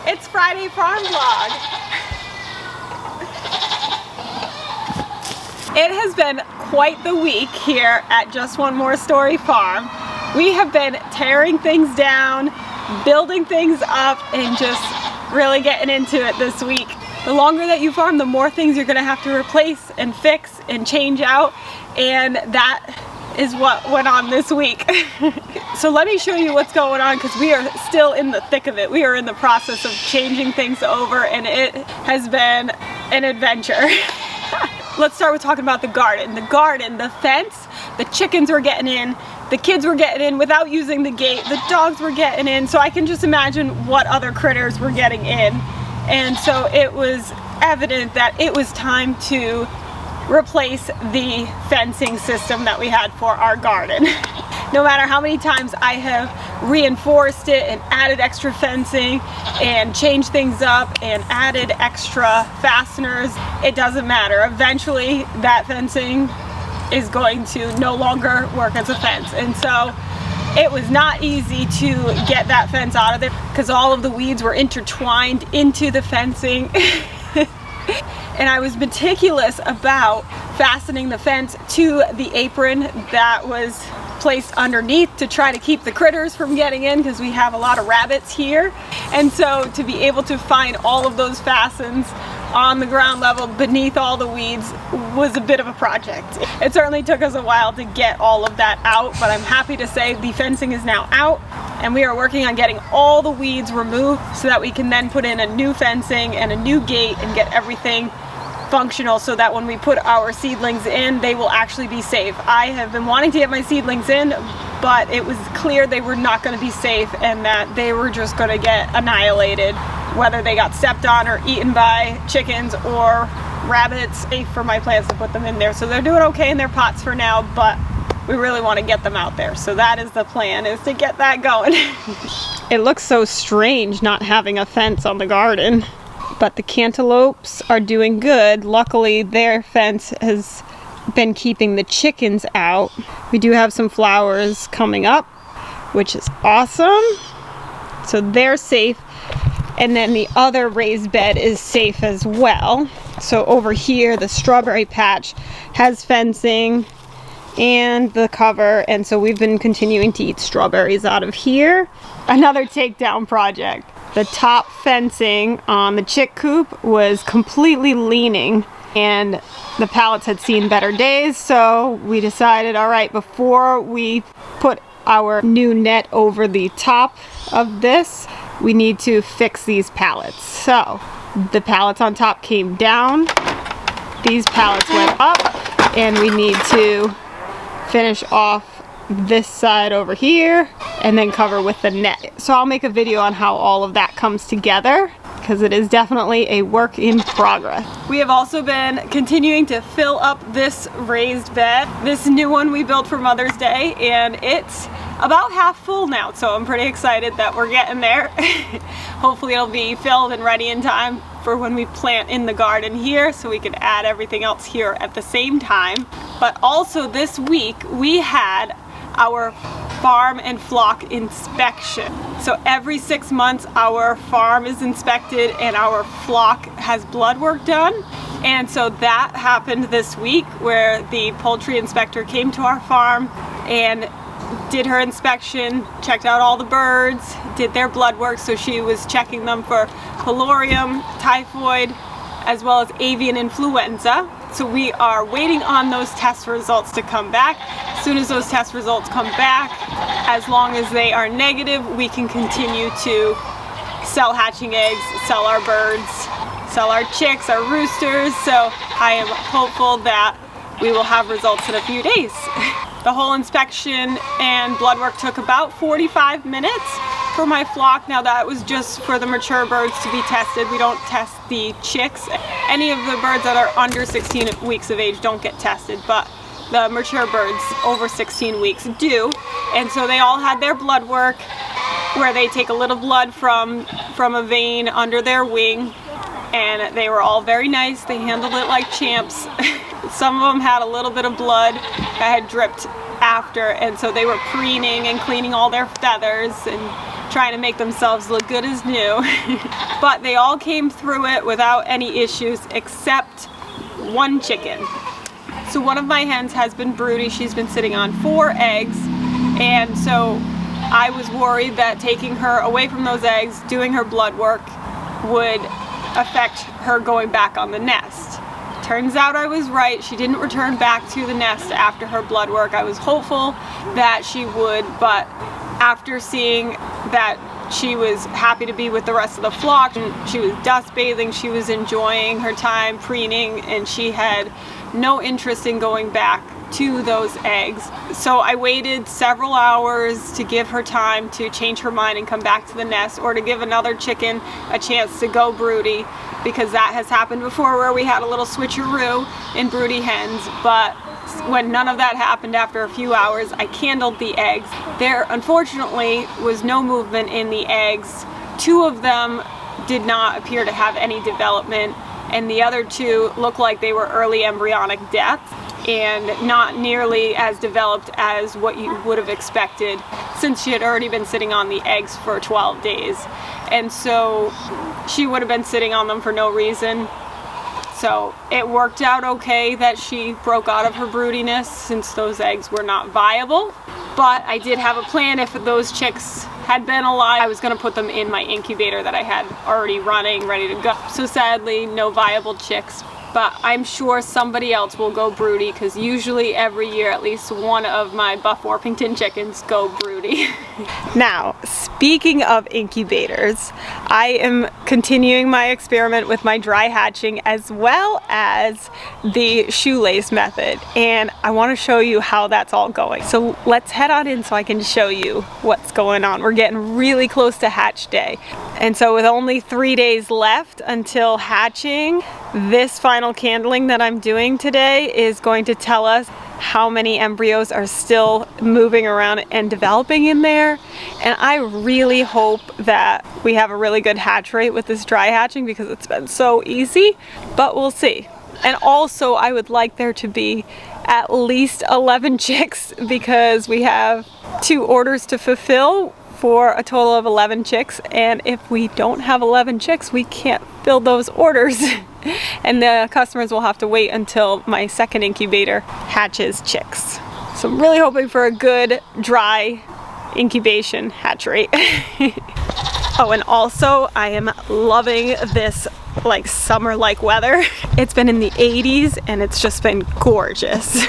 It's Friday Farm Vlog. It has been quite the week here at Just One More Story Farm. We have been tearing things down, building things up, and just really getting into it this week. The longer that you farm, the more things you're going to have to replace and fix and change out, and that is what went on this week. So let me show you what's going on, because we are still in the thick of it. We are in the process of changing things over, and it has been an adventure. Let's start with talking about the garden. The fence, the chickens were getting in, the kids were getting in without using the gate, the dogs were getting in, so I can just imagine what other critters were getting in. And so it was evident that it was time to replace the fencing system that we had for our garden. No matter how many times I have reinforced it and added extra fencing and changed things up and added extra fasteners, it doesn't matter. Eventually that fencing is going to no longer work as a fence. And so it was not easy to get that fence out of there because all of the weeds were intertwined into the fencing. And I was meticulous about fastening the fence to the apron that was placed underneath to try to keep the critters from getting in, because we have a lot of rabbits here. And so to be able to find all of those fastens on the ground level beneath all the weeds was a bit of a project. It certainly took us a while to get all of that out, but I'm happy to say the fencing is now out, and we are working on getting all the weeds removed so that we can then put in a new fencing and a new gate and get everything functional so that when we put our seedlings in, they will actually be safe. I have been wanting to get my seedlings in, but it was clear they were not going to be safe and that they were just going to get annihilated, whether they got stepped on or eaten by chickens or rabbits. Safe for my plants to put them in there. So they're doing okay in their pots for now, but we really want to get them out there. So that is the plan, is to get that going. It looks so strange not having a fence on the garden, but the cantaloupes are doing good. Luckily, their fence has been keeping the chickens out. We do have some flowers coming up, which is awesome. So they're safe. And then the other raised bed is safe as well. So over here, the strawberry patch has fencing and the cover, and so we've been continuing to eat strawberries out of here. Another takedown project. The top fencing on the chick coop was completely leaning, and the pallets had seen better days, so we decided, all right, before we put our new net over the top of this, we need to fix these pallets. So the pallets on top came down, these pallets went up, and we need to finish off this side over here and then cover with the net. So I'll make a video on how all of that comes together, because it is definitely a work in progress. We have also been continuing to fill up this raised bed, this new one we built for Mother's Day, and it's about half full now, so I'm pretty excited that we're getting there. Hopefully it'll be filled and ready in time for when we plant in the garden here, so we can add everything else here at the same time. But also this week we had our farm and flock inspection. So every 6 months our farm is inspected and our flock has blood work done. And so that happened this week, where the poultry inspector came to our farm and did her inspection, checked out all the birds, did their blood work. So she was checking them for pylorium, typhoid, as well as avian influenza. So we are waiting on those test results to come back. As soon as those test results come back, as long as they are negative, we can continue to sell hatching eggs, sell our birds, sell our chicks, our roosters. So I am hopeful that we will have results in a few days. The whole inspection and blood work took about 45 minutes for my flock. Now that was just for the mature birds to be tested. We don't test the chicks. Any of the birds that are under 16 weeks of age don't get tested, but the mature birds over 16 weeks do. And so they all had their blood work, where they take a little blood from a vein under their wing, and they were all very nice. They handled it like champs. Some of them had a little bit of blood that had dripped after, and so they were preening and cleaning all their feathers and trying to make themselves look good as new. But they all came through it without any issues except one chicken. So one of my hens has been broody. She's been sitting on 4 eggs, and so I was worried that taking her away from those eggs, doing her blood work, would affect her going back on the nest. Turns out I was right. She didn't return back to the nest after her blood work. I was hopeful that she would, but after seeing that she was happy to be with the rest of the flock, and she was dust bathing, she was enjoying her time preening, and she had no interest in going back to those eggs. So I waited several hours to give her time to change her mind and come back to the nest, or to give another chicken a chance to go broody, because that has happened before where we had a little switcheroo in broody hens. But when none of that happened, after a few hours, I candled the eggs. There unfortunately was no movement in the eggs. 2 of them did not appear to have any development, and the other 2 looked like they were early embryonic deaths and not nearly as developed as what you would have expected, since she had already been sitting on the eggs for 12 days. And so she would have been sitting on them for no reason. So it worked out okay that she broke out of her broodiness, since those eggs were not viable. But I did have a plan. If those chicks had been alive, I was going to put them in my incubator that I had already running, ready to go. So sadly, no viable chicks. But I'm sure somebody else will go broody, because usually every year at least one of my Buff Orpington chickens go broody. Now, speaking of incubators, I am continuing my experiment with my dry hatching as well as the shoelace method, and I want to show you how that's all going. So let's head on in so I can show you what's going on. We're getting really close to hatch day, and so with only 3 days left until hatching, this final candling that I'm doing today is going to tell us how many embryos are still moving around and developing in there. And I really hope that we have a really good hatch rate with this dry hatching, because it's been so easy, but we'll see. And also I would like there to be at least 11 chicks, because we have 2 orders to fulfill for a total of 11 chicks, and if we don't have 11 chicks, we can't fill those orders. And the customers will have to wait until my second incubator hatches chicks. So I'm really hoping for a good dry incubation hatch rate. Oh, and also I am loving this like summer-like weather. It's been in the 80s and it's just been gorgeous.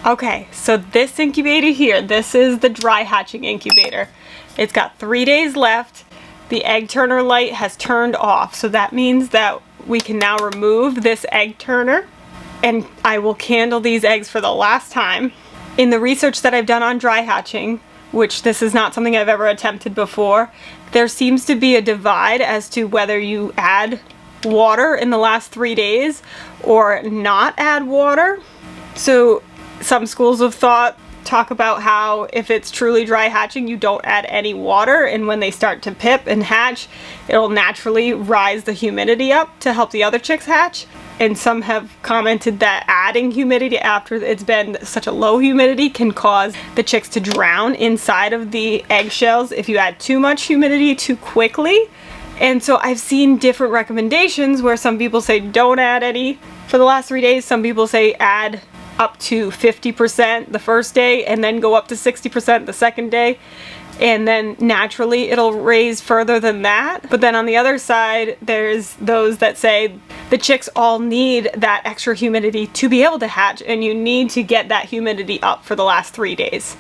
Okay, so this incubator here, this is the dry hatching incubator. It's got 3 days left. The egg turner light has turned off, so that means that we can now remove this egg turner, and I will candle these eggs for the last time. In the research that I've done on dry hatching, which this is not something I've ever attempted before, there seems to be a divide as to whether you add water in the last 3 days or not add water. So some schools of thought talk about how if it's truly dry hatching, you don't add any water, and when they start to pip and hatch, it'll naturally rise the humidity up to help the other chicks hatch. And some have commented that adding humidity after it's been such a low humidity can cause the chicks to drown inside of the eggshells if you add too much humidity too quickly. And so I've seen different recommendations where some people say don't add any for the last 3 days. Some people say add up to 50% the first day and then go up to 60% the second day, and then naturally it'll raise further than that. But then on the other side, there's those that say the chicks all need that extra humidity to be able to hatch, and you need to get that humidity up for the last 3 days.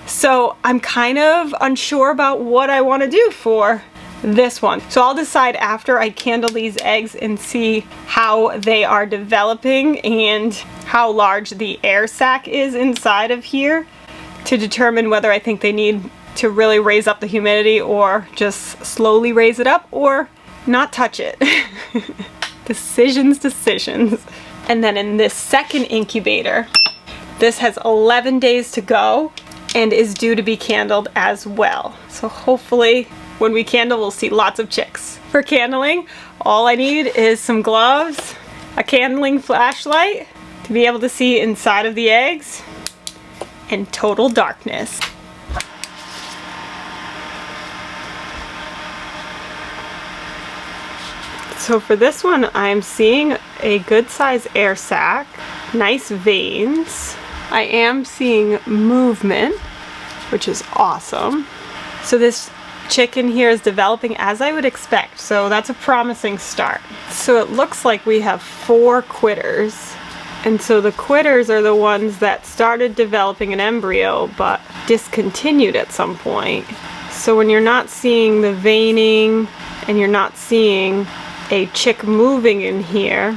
So I'm kind of unsure about what I want to do for this one. So I'll decide after I candle these eggs and see how they are developing and how large the air sac is inside of here to determine whether I think they need to really raise up the humidity or just slowly raise it up or not touch it. Decisions. And then in this second incubator, this has 11 days to go and is due to be candled as well. So hopefully when we candle, we'll see lots of chicks. For candling, all I need is some gloves, a candling flashlight to be able to see inside of the eggs, and total darkness. So for this one, I'm seeing a good size air sac, nice veins. I am seeing movement, which is awesome. So this chicken here is developing as I would expect, so that's a promising start. So it looks like we have 4 quitters, and so the quitters are the ones that started developing an embryo but discontinued at some point. So when you're not seeing the veining and you're not seeing a chick moving in here,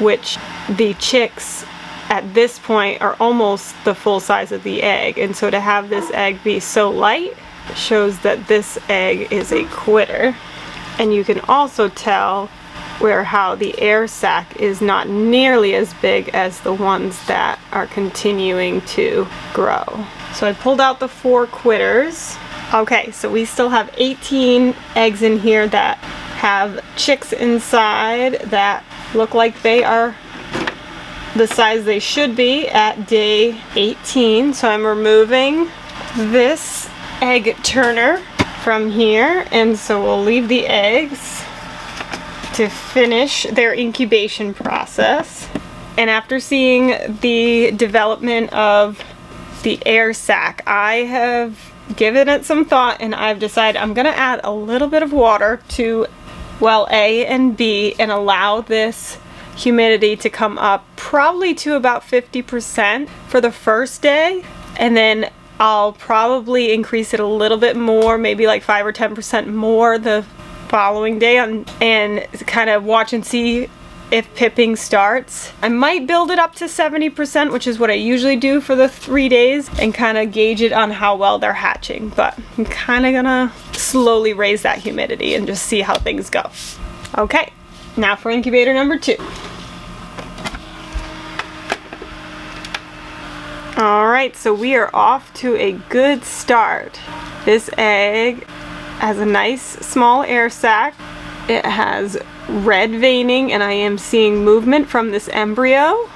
which the chicks at this point are almost the full size of the egg, and so to have this egg be so light shows that this egg is a quitter. And you can also tell how the air sac is not nearly as big as the ones that are continuing to grow. So I pulled out the 4 quitters. Okay, so we still have 18 eggs in here that have chicks inside that look like they are the size they should be at day 18. So I'm removing this egg turner from here, and so we'll leave the eggs to finish their incubation process. And after seeing the development of the air sac, I have given it some thought, and I've decided I'm gonna add a little bit of water to well A and B and allow this humidity to come up probably to about 50% for the first day, and then I'll probably increase it a little bit more, maybe like 5 or 10% more the following day, and kind of watch and see if pipping starts. I might build it up to 70%, which is what I usually do for the 3 days, and kind of gauge it on how well they're hatching. But I'm kind of gonna slowly raise that humidity and just see how things go. Okay, now for incubator number 2. Alright, so we are off to a good start. This egg has a nice small air sac. It has red veining, and I am seeing movement from this embryo.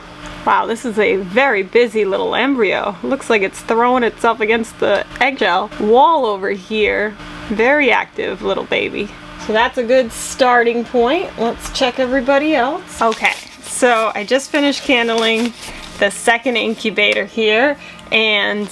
Wow, this is a very busy little embryo. Looks like it's throwing itself against the eggshell wall over here. Very active little baby. So that's a good starting point. Let's check everybody else. Okay, so I just finished candling the second incubator here, and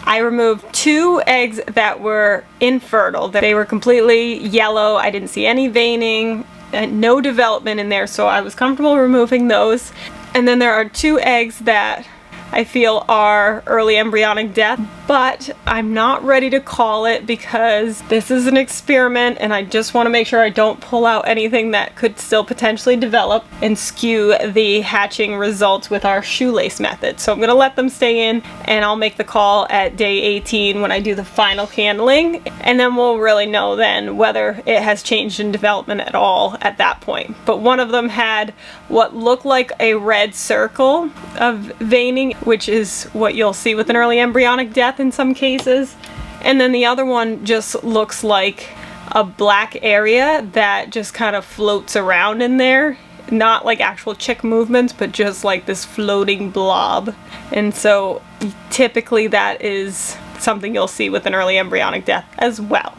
I removed 2 eggs that were infertile. They were completely yellow. I didn't see any veining and no development in there, so I was comfortable removing those. And then there are 2 eggs that I feel are early embryonic death, but I'm not ready to call it because this is an experiment, and I just want to make sure I don't pull out anything that could still potentially develop and skew the hatching results with our shoelace method. So I'm going to let them stay in, and I'll make the call at day 18 when I do the final candling, and then we'll really know then whether it has changed in development at all at that point. But one of them had what looked like a red circle of veining, which is what you'll see with an early embryonic death in some cases. And then the other one just looks like a black area that just kind of floats around in there. Not like actual chick movements, but just like this floating blob. And so typically that is something you'll see with an early embryonic death as well.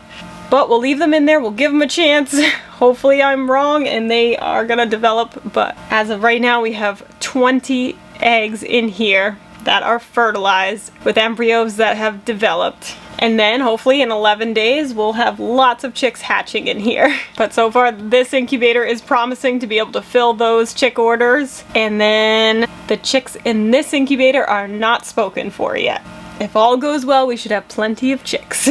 But we'll leave them in there, we'll give them a chance. Hopefully I'm wrong and they are gonna develop, but as of right now we have 20 eggs in here that are fertilized with embryos that have developed. And then hopefully in 11 days we'll have lots of chicks hatching in here. But so far this incubator is promising to be able to fill those chick orders. And then the chicks in this incubator are not spoken for yet. If all goes well, we should have plenty of chicks.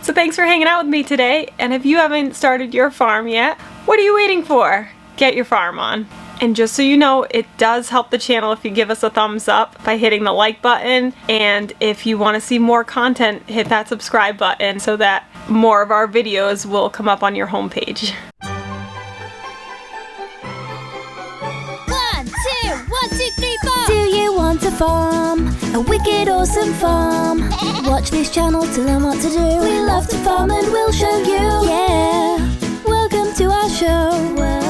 So thanks for hanging out with me today. And if you haven't started your farm yet, what are you waiting for? Get your farm on. And just so you know, it does help the channel if you give us a thumbs up by hitting the like button. And if you want to see more content, hit that subscribe button so that more of our videos will come up on your homepage. 1, 2, 3, 4. Do you want to farm? A wicked awesome farm. Watch this channel to learn what to do. We love to farm and we'll show you. Yeah, welcome to our show.